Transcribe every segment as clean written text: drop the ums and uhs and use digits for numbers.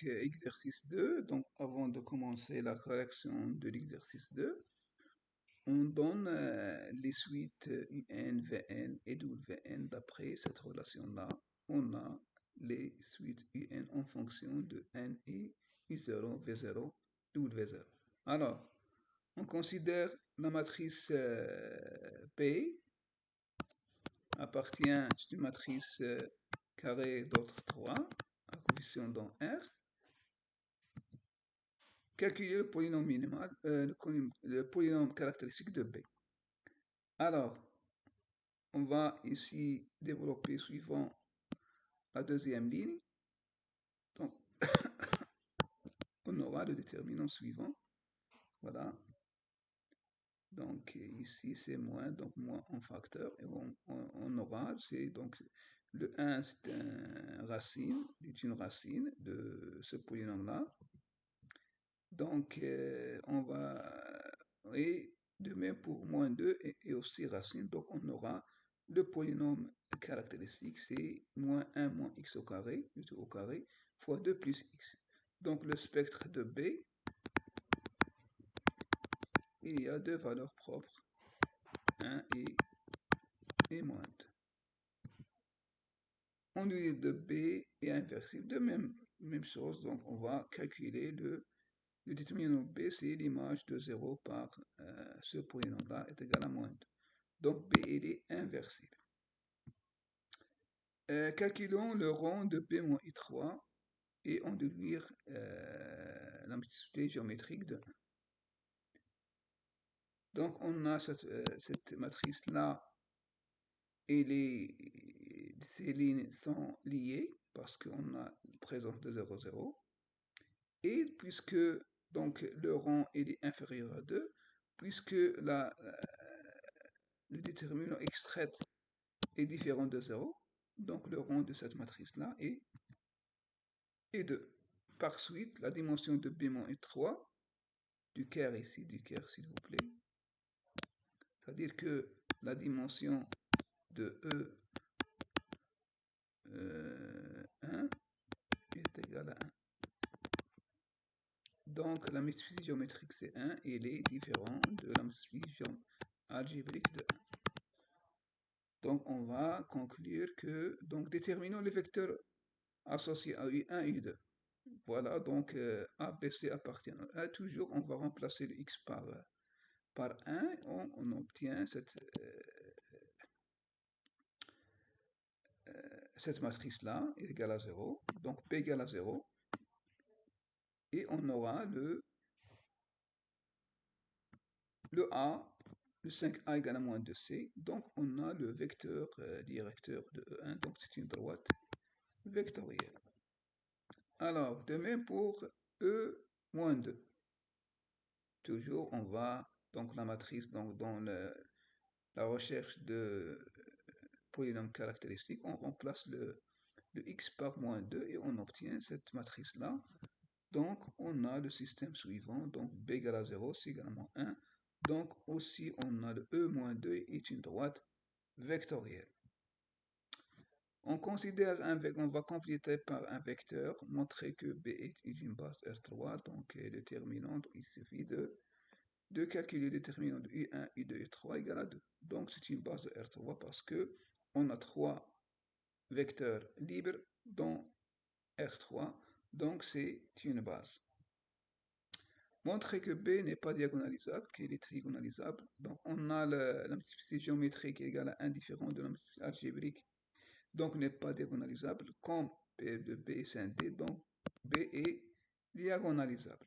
exercice 2. Donc, avant de commencer la correction de l'exercice 2, on donne les suites UN, VN et WN d'après cette relation-là. On a les suites UN en fonction de N et I0, V0, W0. Alors, on considère la matrice P appartient à une matrice carré d'ordre 3 à coefficient dans R. Calculer le polynôme minimal, le polynôme caractéristique de B. Alors, on va ici développer suivant la deuxième ligne. Donc, on aura le déterminant suivant. Voilà. Donc, ici, c'est moins, donc moins en facteur. Et on aura, c'est donc le 1, c'est une racine de ce polynôme-là. Donc, on va, et de même pour moins 2 et aussi racine, donc on aura le polynôme caractéristique, c'est moins 1 moins x au carré, plutôt au carré, fois 2 plus x. Donc, le spectre de B, il y a deux valeurs propres, 1 et moins 2. On dit de B est inversible, de même chose, donc on va calculer le déterminant B, c'est l'image de 0 par ce polynôme-là est égal à moins 2. Donc B, il est inversible. Calculons le rang de B moins I3 et en déduire la multiplicité géométrique de 1. Donc on a cette matrice-là, et ces lignes sont liées parce qu'on a une présence de 0, 0. Et puisque donc le rang il est inférieur à 2, puisque le déterminant extrait est différent de 0, donc le rang de cette matrice-là est 2. Par suite, la dimension de B- est 3, du Caire ici, du Caire s'il vous plaît. C'est-à-dire que la dimension de E1 est égale à 1. Donc la multiplicité géométrique c'est 1 et il est différent de la multiplicité algébrique de 1. Donc on va conclure que, donc déterminons les vecteurs associés à U1 et U2. Voilà, donc A, B, C appartient à 1. Toujours, on va remplacer le X par 1. On obtient cette matrice-là est égale à 0. Donc P égale à 0. Et on aura le A, le 5A égale à moins 2C. Donc on a le vecteur directeur de E1. Donc c'est une droite vectorielle. Alors, de même pour E-2. Toujours, on va, donc la matrice, donc dans la recherche de polynôme caractéristique, on remplace le x par moins 2 et on obtient cette matrice-là. Donc, on a le système suivant, donc b égale à 0, c'est également 1. Donc, aussi, on a le e moins 2 est une droite vectorielle. On considère on va compléter par un vecteur, montrer que B est une base R3, donc déterminant, il suffit de calculer le déterminant de U1, U2 et 3 égale à 2. Donc c'est une base de R3 parce que on a 3 vecteurs libres dans R3, donc c'est une base. Montrer que B n'est pas diagonalisable, qu'il est trigonalisable. Donc on a la multiplicité géométrique égale à 1 différent de la multiplicité algébrique, donc n'est pas diagonalisable, comme P de B est scindé, donc B est diagonalisable.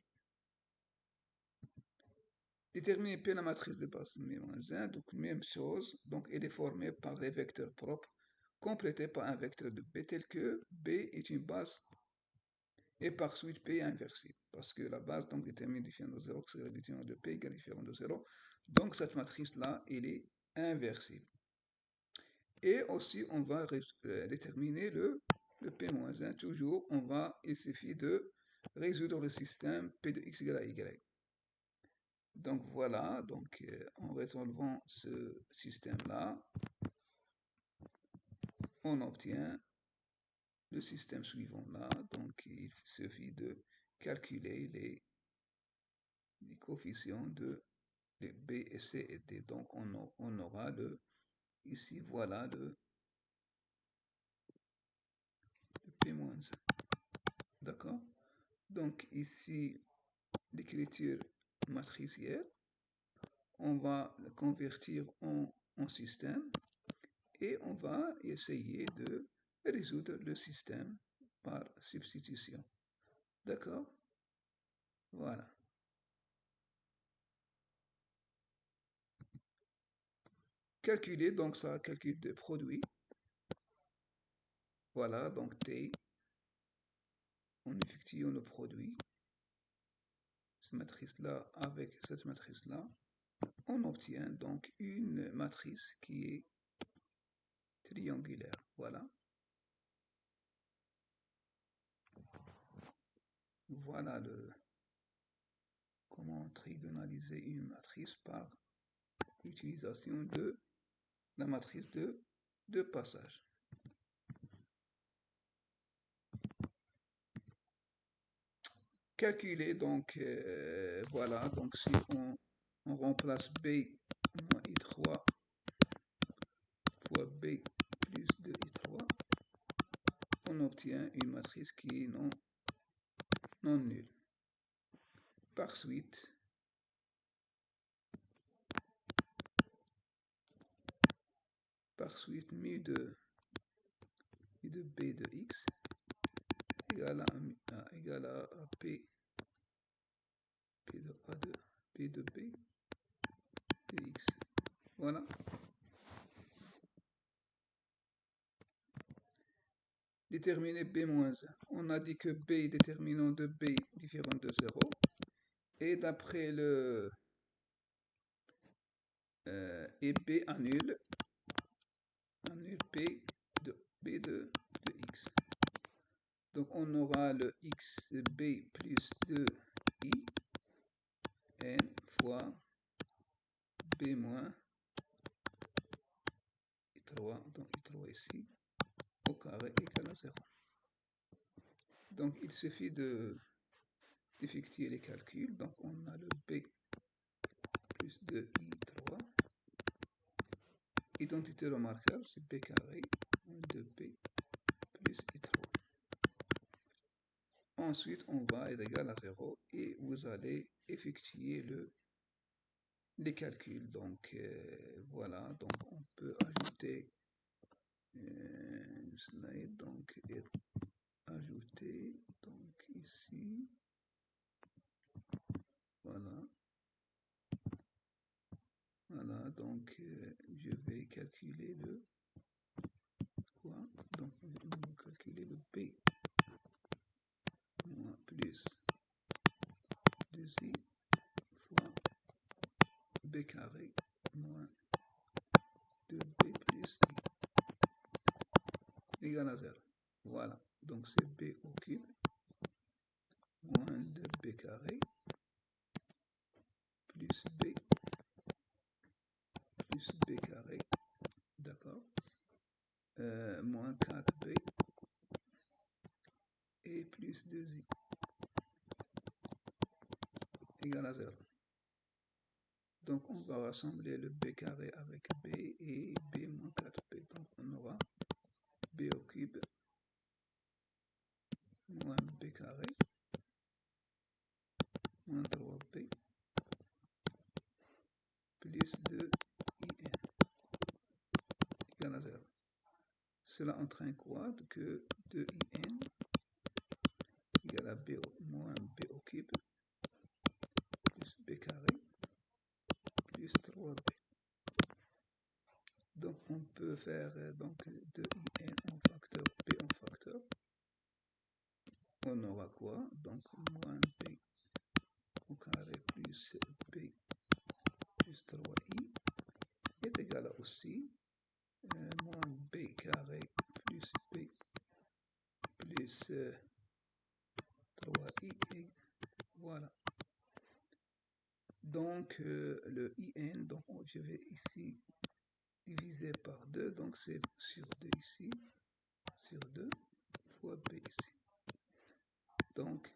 Déterminer P la matrice de base -1, donc même chose, donc elle est formée par des vecteurs propres, complétés par un vecteur de B tel que B est une base et par suite P est inversible, parce que la base donc détermine différent de 0, c'est le déterminant de P égale différent de 0, donc cette matrice-là, elle est inversible. Et aussi, on va déterminer le P-1. Toujours, il suffit de résoudre le système P de x égale à y. Donc voilà, donc en résolvant ce système-là, on obtient le système suivant là. Donc, il suffit de calculer les coefficients de B et C et D. Donc, on aura ici, voilà le P-1. D'accord? Donc, ici, l'écriture matricielle, on va le convertir en système et on va essayer de résoudre le système par substitution. D'accord? Voilà. Calculer, donc ça calcule de produit. Voilà, donc T, en effectuant le produit, cette matrice-là avec cette matrice-là, on obtient donc une matrice qui est triangulaire. Voilà. Voilà comment trigonaliser une matrice par l'utilisation de la matrice de passage. Calculer, donc voilà, donc si on remplace B moins I3 fois B plus 2I3, on obtient une matrice qui est non nulle. Par suite, mu de B de X égale à P de A de P de B de X. Voilà. Déterminer B-1. On a dit que B déterminant de B différent de 0. Et d'après et B annule P de B de X. Donc on aura le XB plus 2I n fois B moins I3, donc I3 ici, au carré égale à 0. Donc il suffit d'effectuer les calculs. Donc on a le B plus 2I3. Identité remarquable, c'est B carré moins 2B plus I3. Ensuite, on va être égal à 0 et vous allez effectuer les calculs. Donc voilà, donc on peut ajouter une slide, donc et ajouter donc ici, voilà, voilà, donc je vais calculer le quoi, donc on va calculer le B moins plus 2i fois B carré moins 2B plus i égale à 0. Voilà, donc c'est B au cube moins 2B carré plus B carré, d'accord, moins 4B et plus 2i égale à 0. Donc on va rassembler le B carré avec B et B moins 4B. Donc on aura B au cube moins B carré moins 3B plus 2IN égale à 0. Cela entraîne quoi? Que 2IN égale à B moins B au cube plus B carré plus 3B. Donc on peut faire donc 2IN en facteur B en facteur. On aura quoi? Donc moins B au carré plus B plus 3i est égal à aussi moins B carré plus B plus 3i et voilà. Donc le IN, donc je vais ici diviser par 2, donc c'est sur 2 ici, sur 2 fois B ici. Donc,